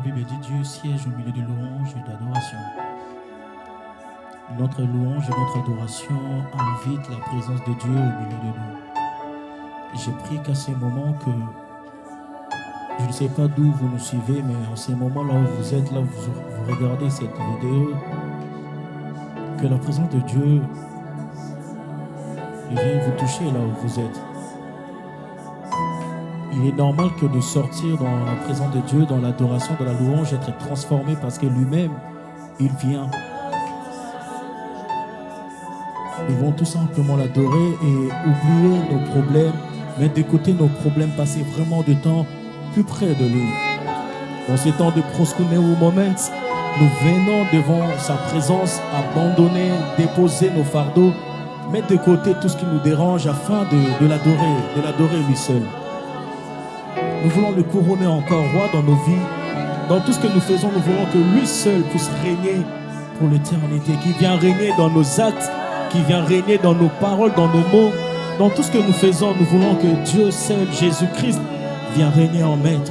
Bible dit Dieu siège au milieu de louanges et d'adoration. Notre louange et notre adoration invitent la présence de Dieu au milieu de nous. J'ai pris qu'à ces moments que je ne sais pas d'où vous nous suivez, mais en ces moments-là où vous êtes, là où vous regardez cette vidéo, que la présence de Dieu vienne vous toucher là où vous êtes. Il est normal que de sortir dans la présence de Dieu, dans l'adoration, dans la louange, être transformé parce que lui-même, il vient. Nous vont tout simplement l'adorer et oublier nos problèmes, mettre de côté nos problèmes, passer vraiment du temps plus près de lui. Dans ces temps de proskuneo moments, nous venons devant sa présence, abandonner, déposer nos fardeaux, mettre de côté tout ce qui nous dérange afin de l'adorer lui seul. Nous voulons le couronner encore roi dans nos vies. Dans tout ce que nous faisons, nous voulons que lui seul puisse régner pour l'éternité, qui vient régner dans nos actes, qui vient régner dans nos paroles, dans nos mots. Dans tout ce que nous faisons, nous voulons que Dieu seul, Jésus-Christ, vienne régner en maître.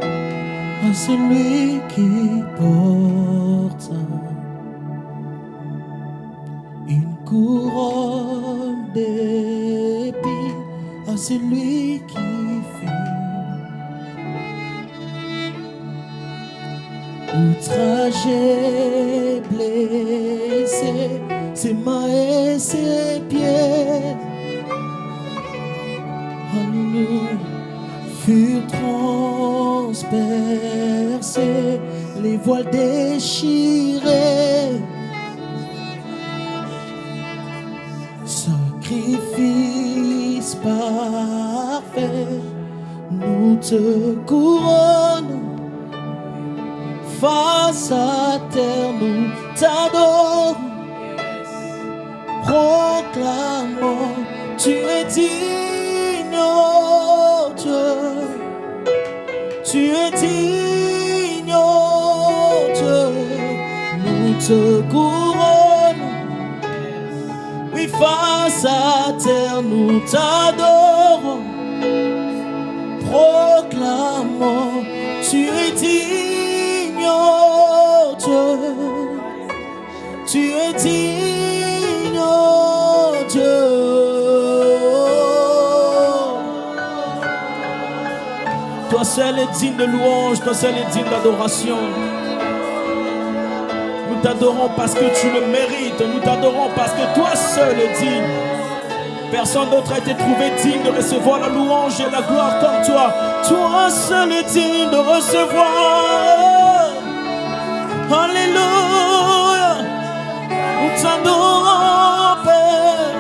À celui qui porte une couronne d'épines, à celui qui fut outragé, blessé, ses mains et ses pieds, Alléluia, furent transpercés, les voiles déchirés. Sacrifice parfait, nous te couronnons. Face à terre, nous t'adorons. Proclamons, tu es digne, oh Dieu. Tu es digne, oh Dieu. Nous te couronnons. Oui, face à terre, nous t'adorons. Proclamons, tu es digne, oh Dieu. Tu es digne, oh Dieu. Toi seul est digne de louange, toi seul est digne d'adoration. Nous t'adorons parce que tu le mérites. Nous t'adorons parce que toi seul es digne. Personne d'autre a été trouvé digne de recevoir la louange et la gloire comme toi. Toi seul es digne de recevoir. Alléluia. Nous t'adorons, Père.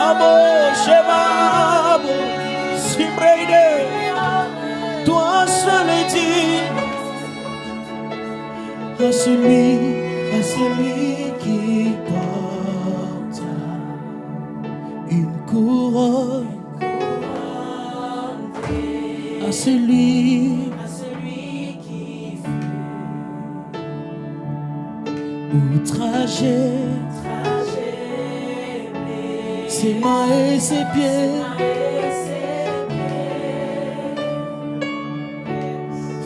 Amo, Shebabo, Sibrede. Toi seul est digne. À celui qui porte une couronne, à celui qui fut outragé, ses mains et ses pieds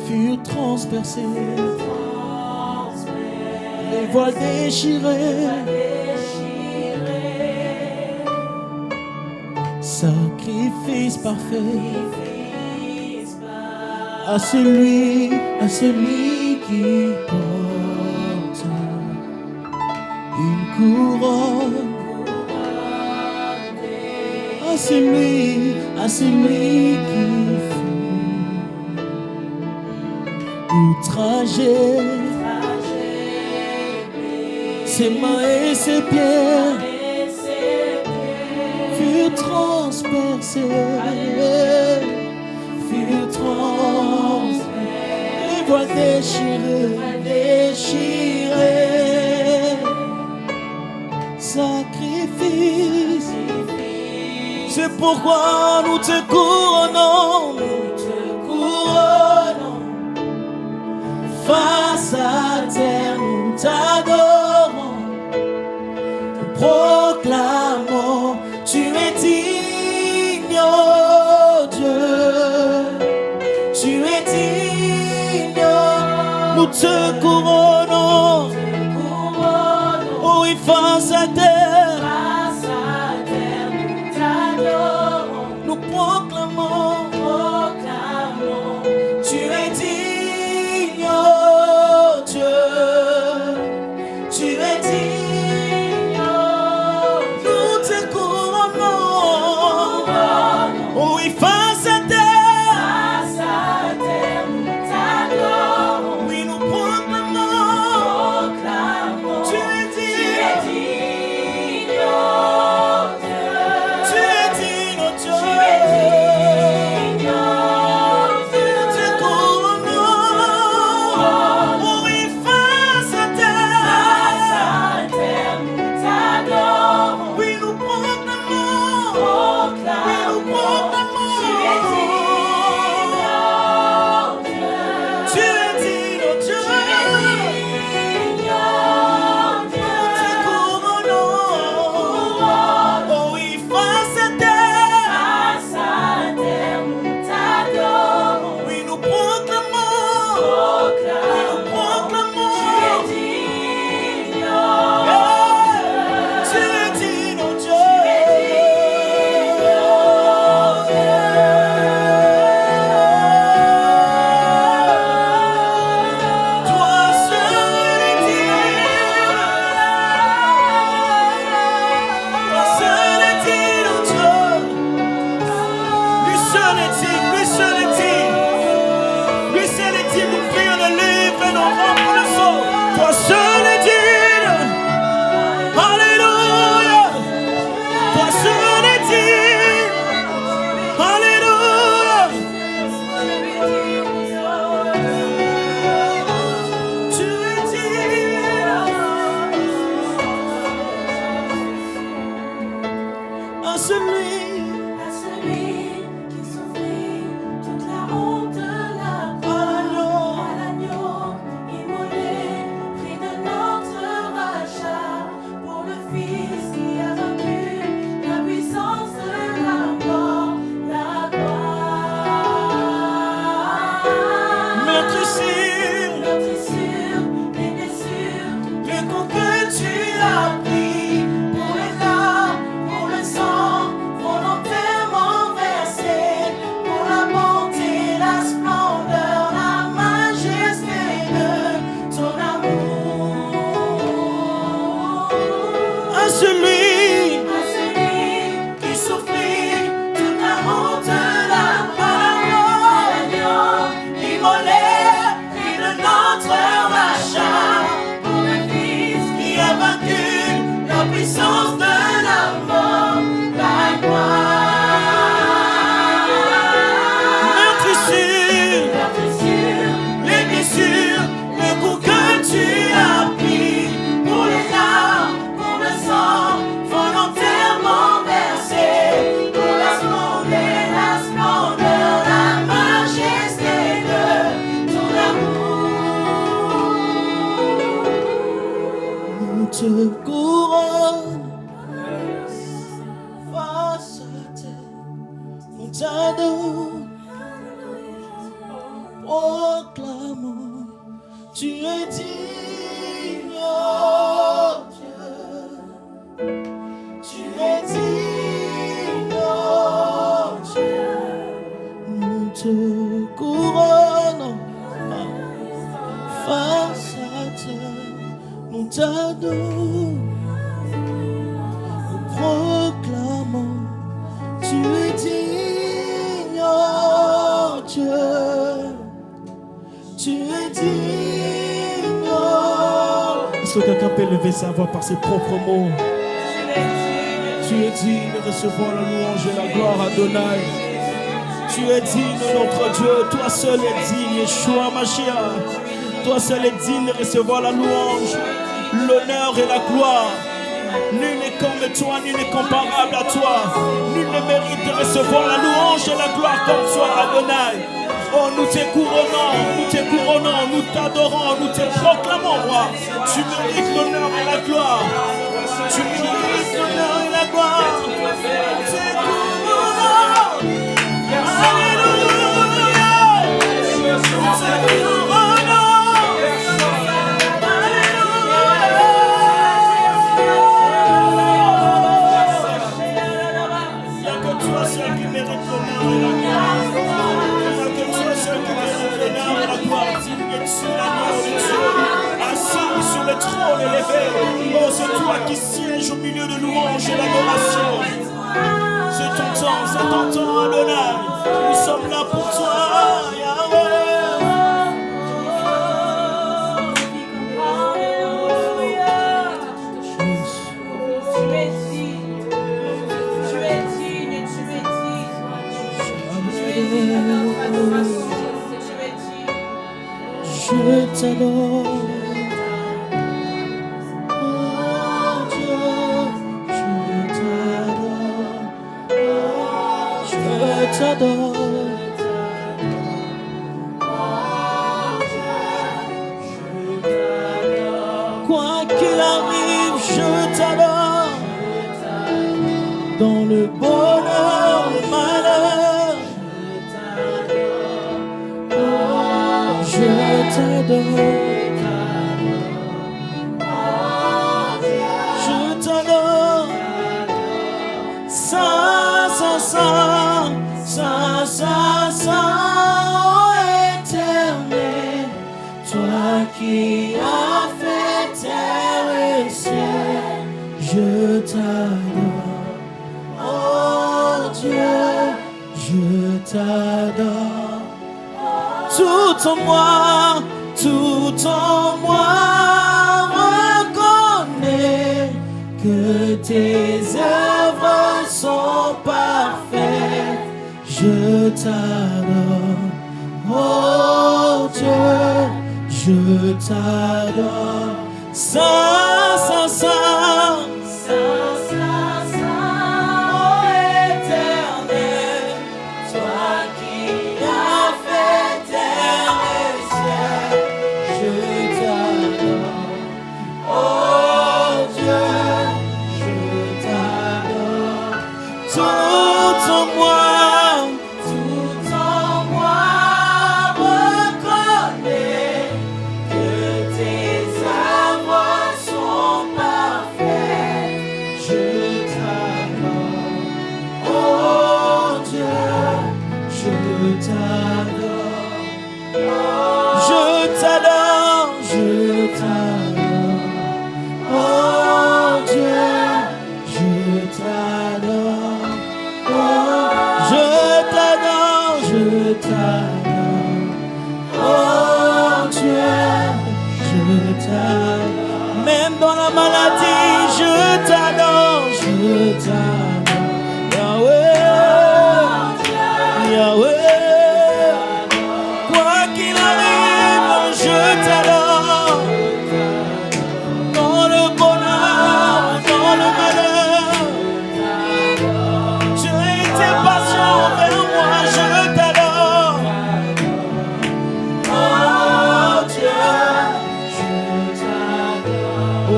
furent transpercés. Les voiles déchirées, sacrifice parfait, à celui qui porte une couronne, à celui qui fut outragé. Ses mains et ses pieds furent transpercés, les voiles déchirées, sacrifice. C'est pourquoi nous te couronnons, face à terre, nous t'adorons. Proclamons, tu es digne, oh te couronnons. Oh oui, face à terre, nous proclamons, tu es digne, oh Dieu, tu es digne, nous te couronnons. Oh oui, face à terre, oui, nous proclamons, tu es digne, tu es digne, oh Dieu, nous te couronnons. Oh oui, face à terre, oui, nous proclamons, tu es digne, oh Dieu, nous te couronnons. Oh oui, face à terre, oui, nous proclamons, tu es digne, oh Dieu. Toi seul est digne, toi seul est digne, oh Dieu. Lui seul est digne, lui seul est digne, lui seul est digne. Nous prions le livre et nous rompons le sceau. Toi seul est digne, alléluia. Toi seul est digne, alléluia. Tu es digne, à celui qui souffrit toute la honte de la gloire, à l'agneau immolé, prix de notre rachat, pour le Fils qui a vaincu la puissance de la mort, la gloire. meurtrissure, Meurtrissure, les blessures, le coup que tu as pris, pour les larmes, pour le sang, volontairement versé, pour la bonté, la splendeur, la majesté de ton amour. à celui À celui qui souffrit toute la honte de la gloire, immolé, prix de notre rachat, pour le Fils qui a vaincu la puissance de la mort, la gloire. meurtrissure, Meurtrissure, les blessures, le coup que tu as pris, pour les larmes, pour le sang, volontairement versé, pour la splendeur, la majesté de ton amour. nous te couronnons. Face à terre, nous t'adorons, proclamons, tu es digne, oh Dieu, tu es digne, oh Dieu, nous te couronnons. Face à terre, nous t'adorons, nous proclamons, tu es digne, oh Dieu, tu es digne, oh. Est-ce que quelqu'un peut lever sa voix par ses propres mots? Tu es digne de recevoir la louange et la gloire, Adonai. Tu es digne, notre Dieu. Toi seul es digne, Yeshua Mashiach. Toi seul es digne de recevoir la louange, l'honneur et la gloire. Nul n'est comme toi, nul n'est comparable à toi. Nul ne mérite de recevoir la louange et la gloire comme toi, Adonai. Oh, nous te couronnons, nous t'adorons, nous te proclamons, roi. Tu mérites l'honneur et la gloire. Tu mérites l'honneur et la gloire. Nous te couronnons. Alléluia. Nous te couronnons. trône élevé. Oh, c'est toi qui sièges au milieu de louanges et d'adoration. C'est ton temps, Adonai. Nous sommes là pour toi, Yahweh. Je t'adore, oh Dieu, je t'adore, quoi qu'il arrive, je t'adore, dans le bonheur, le malheur, je t'adore. Je t'adore. Oh éternel, toi qui as fait terre et ciel, je t'adore. Oh Dieu, je t'adore. Tout en moi reconnais que tes œuvres sont parfaites. Je t'adore, oh Dieu, je t'adore. Oh éternel, toi qui as fait terre et ciel, je t'adore. Oh Dieu, je t'adore. Tout en moi reconnais que tes œuvres sont parfaites. Je t'adore. Oh Dieu, je t'adore. Je t'adore, je t'adore. Oh Dieu, je t'adore. Oh, je t'adore, je t'adore. Oh Dieu, je t'adore. Même dans la maladie, je t'adore, je t'adore. Yahweh, Yahweh, quoi qu'il arrive, je t'adore. Dans le bonheur, dans le malheur, tu as été patient envers moi, je t'adore. Oh Dieu, je t'adore. Oh,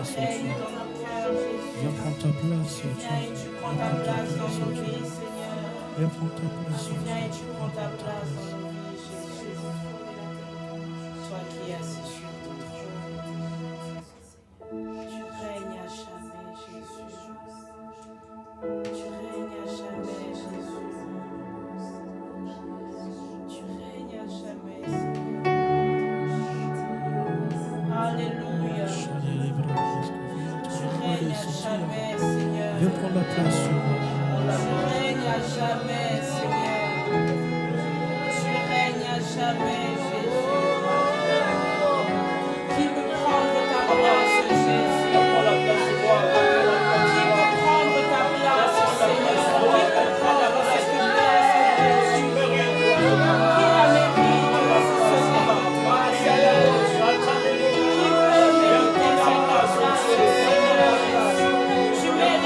place, oh Règne Dieu. dans nos cœurs, Jésus. Viens prendre ta place, Tu oh viens et Dieu. tu Viens prends ta prendre ta place dans place, nos oh Dieu. vies, Seigneur. Viens prendre ta place, Tu oh viens Dieu. et tu Viens prends ta prendre ta place dans place. nos vies, Jésus. Toi qui es assis sur ton trône. Tu règnes à jamais, Jésus. Tu règnes à jamais, Jésus. Tu règnes à jamais, Seigneur. Alléluia. Tu règnes à jamais, Seigneur. Viens prendre la place sur moi. Tu règnes à jamais, Seigneur. Tu règnes à jamais, Jésus. Qui peut prendre ta place, Jésus? Qui peut prendre ta place, Seigneur? Qui peut prendre cette place, Jésus? Qui la mérite, Seigneur? Qui peut mériter cette place, Seigneur? Tu mérites, Seigneur. Tu règnes à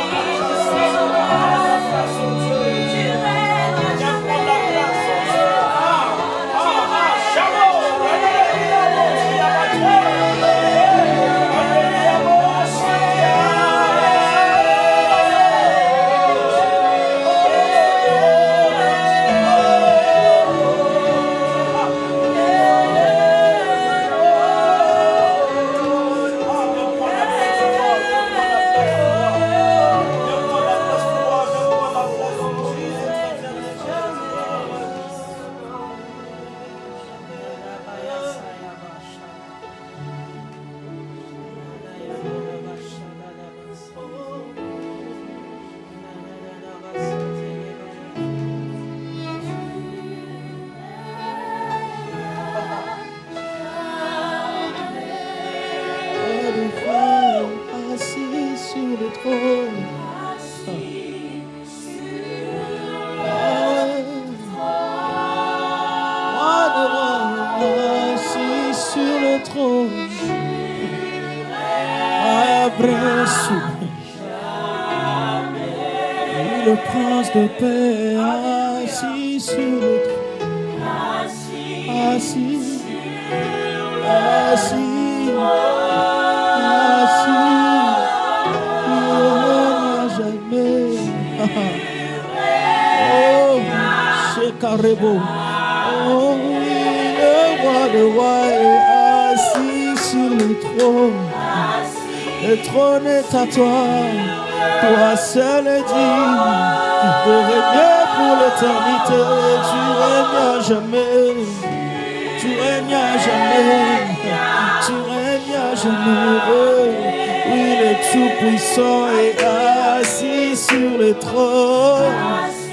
jamais. Assis sur le trône. Assis sur le trône. Le prince de paix assis sur le trône. Assis. Jamais. Oh, c'est Carrebo. Oh, oui, le roi est assis sur le trône. Le trône est à toi. Toi seul est digne de régner pour l'éternité. Tu règnes à jamais. Tu règnes à jamais. Tu règnes à jamais. Oui, le Tout-Puissant est assis sur le trône.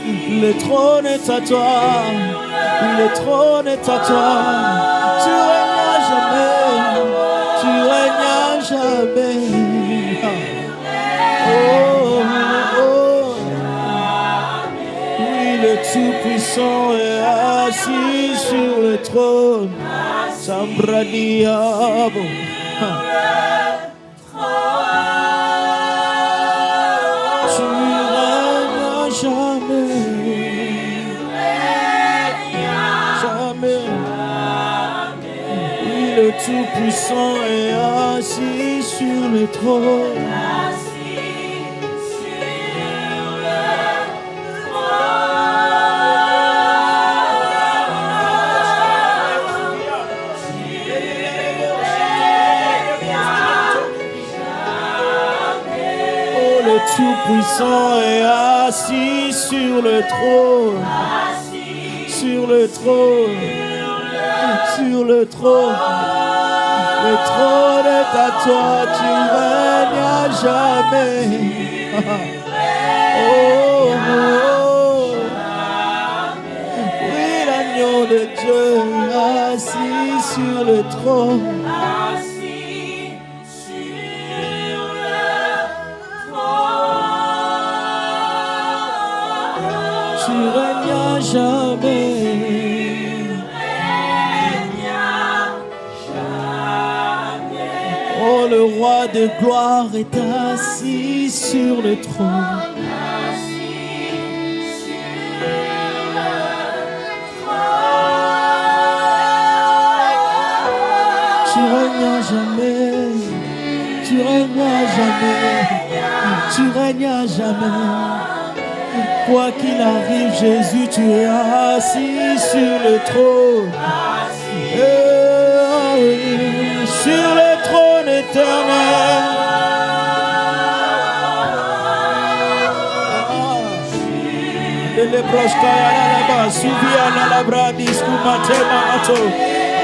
Le trône est à toi. Le trône est à toi. Tu règnes à jamais. Tu règnes à jamais. Oh, oh. Oui, le Tout-Puissant est assis sur le trône. Sambradiabo. Tu règnes à jamais. Jamais. Oui, le Tout-Puissant est assis sur le trône. Tout-Puissant est assis sur le trône. Sur le trône. Sur le trône. Le trône est à toi, tu règnes à jamais. Oh, oh. Oui, l'agneau de Dieu assis sur le trône. Tu règnes à jamais. Oh, le roi de gloire est assis sur le trône. Tu règnes à jamais. Tu tu règnes à jamais. Tu règnes à jamais. Quoi qu'il arrive, Jésus, tu es assis sur le trône. Sur le trône éternel.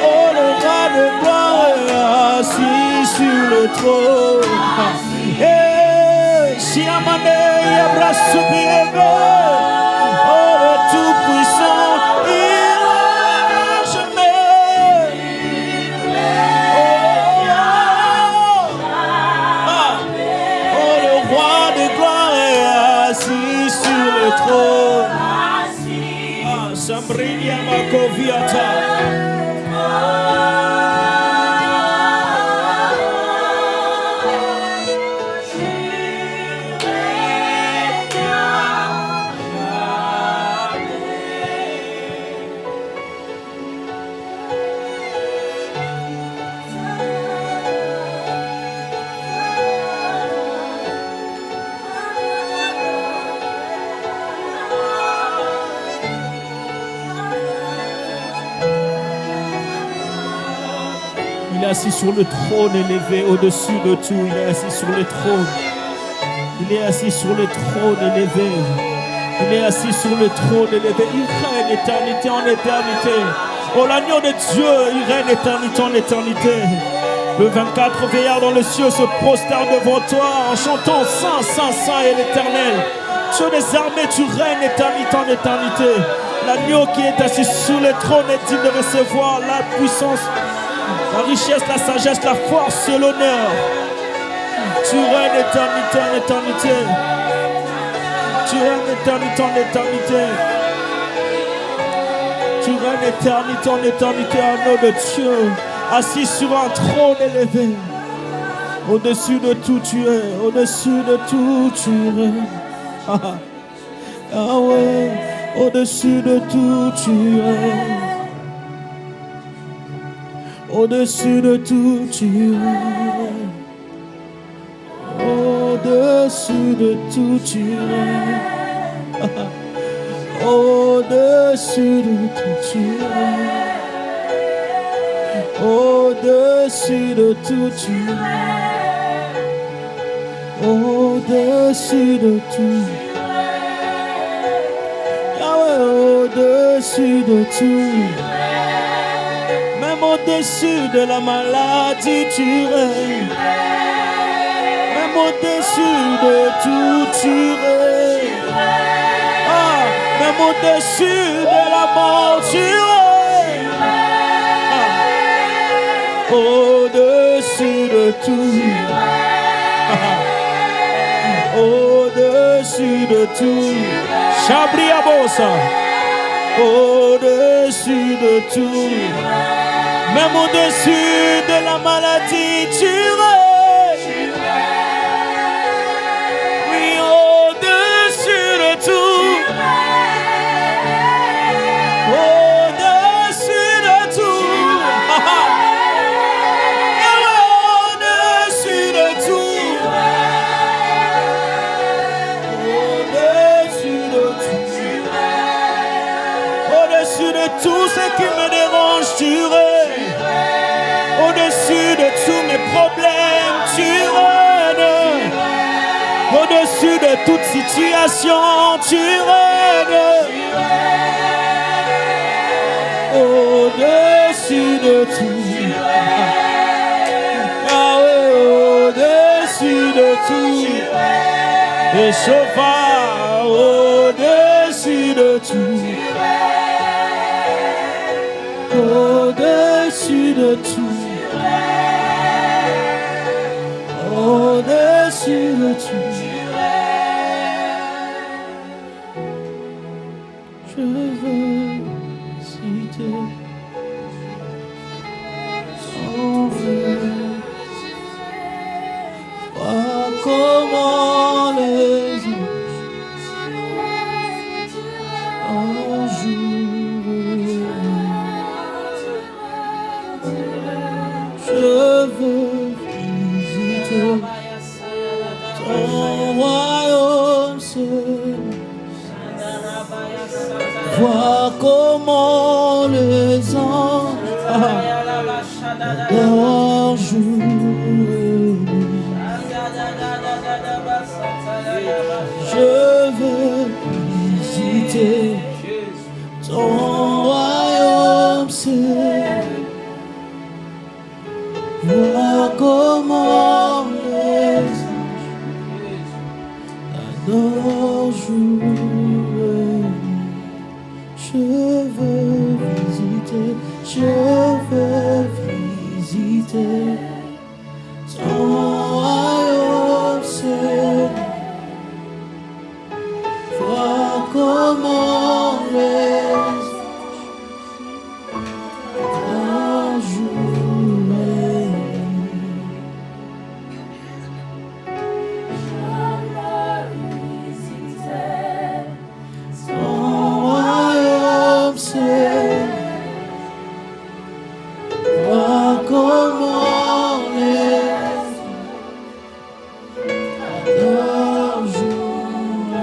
Oh, le roi de gloire est assis sur le trône. Si amane yabrasubiebe, oh le tout-puissant, il règne jamais. Oh, le roi de gloire est assis sur le trône. Sambriya makoviata. Il est assis sur le trône élevé au-dessus de tout. Il est assis sur le trône. Il est assis sur le trône élevé. Il est assis sur le trône élevé. Il règne éternité en éternité. Oh, l'agneau de Dieu, il règne éternité en éternité. Le 24 vieillards dans le ciel se prosternent devant toi en chantant Saint, Saint, Saint est l'Éternel. Dieu des armées, tu règnes éternité en éternité. L'agneau qui est assis sur le trône est digne de recevoir la puissance, la richesse, la sagesse, la force et l'honneur. Tu règnes éternité en éternité. Tu règnes éternité en éternité. Tu règnes éternité en éternité, agneau de Dieu, assis sur un trône élevé. Au-dessus de tout tu es, au-dessus de tout tu es. Ah ouais, au-dessus de tout tu es. Au-dessus de tout tu es. Au-dessus de tout tu es. Au-dessus de tout tu es. Au-dessus de tout tu es. Au-dessus de tout. Yahweh, au-dessus de tout. Même au-dessus de la maladie tu règnes. Même au-dessus de tout tu règnes. Ah, même au-dessus de la mort tu règnes. Ah, au-dessus de tout. Au-dessus de tout. Chabriabosa. Au-dessus de tout. Même au-dessus de la maladie tu règnes. Oui, au-dessus de tout. Au-dessus de tout. Au-dessus de tout. Au-dessus de tout. Au-dessus de tout ce qui me dérange, tu règnes. Au-dessus de tous mes problèmes, tu règnes. Au-dessus de toute situation, tu règnes. Au-dessus de tout. Ah ouais, au-dessus de tout. Et chauffard, au-dessus de tout. Au-dessus de tout. Au-dessus de tout. Je veux citer son feu. Vois comment les anges un jour. Je veux visiter visiter ton royaume seul. Vois comment les anges adorent jour et nuit. Je veux visiter ton royaume seul. Vois comment les anges adorent jour et nuit. Je veux visiter ton royaume seul. Vois comment les anges jouent et ton royaume seul. Vois comment les adorent jour et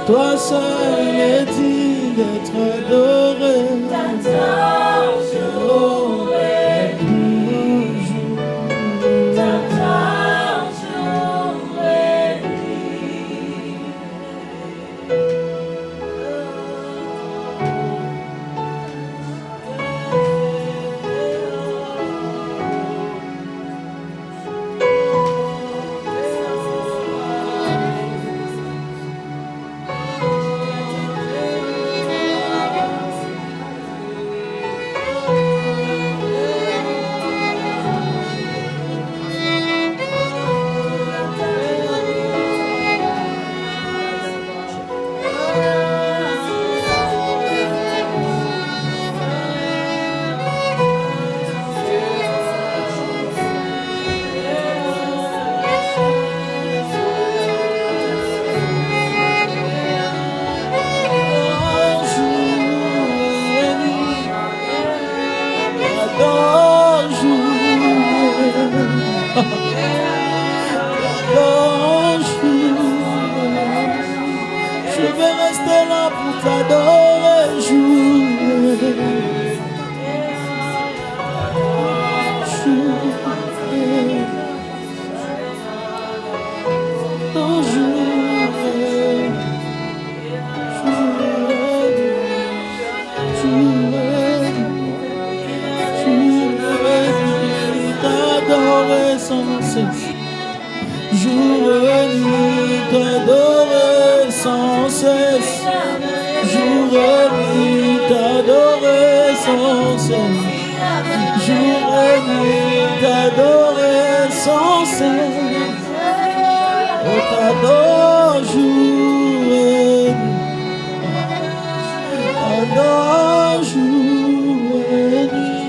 toi seul est digne d'être adoré. Je vais rester là pour t'adorer, t'adorer sans cesse. Jour et nuit, t'adorer sans cesse. Jour et nuit, t'adorer sans cesse. Jour et nuit, t'adorer sans cesse. On t'adore jour et nuit. T'adore jour et nuit.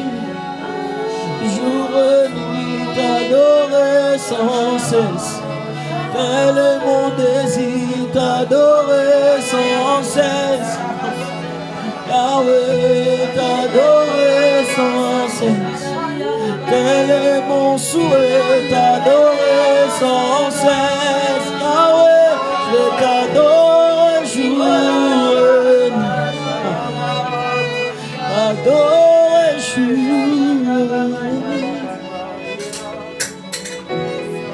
Jour et nuit, t'adorer sans cesse. Tel est mon désir, t'adorer sans cesse. Yahweh, t'adorer sans cesse. Tel est mon souhait, t'adorer sans cesse. Yahweh, je t'adore jour et nuit. T'adore jour et nuit.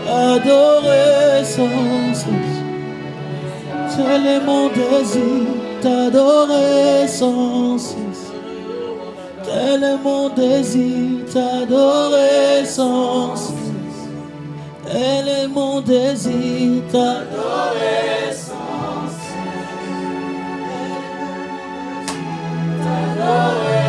Adorer sans cesse. Tel est mon désir, t'adorer sans cesse. Tel est mon désir, t'adorer sans cesse. Tel est mon désir, t'adorer sans cesse. T'adorer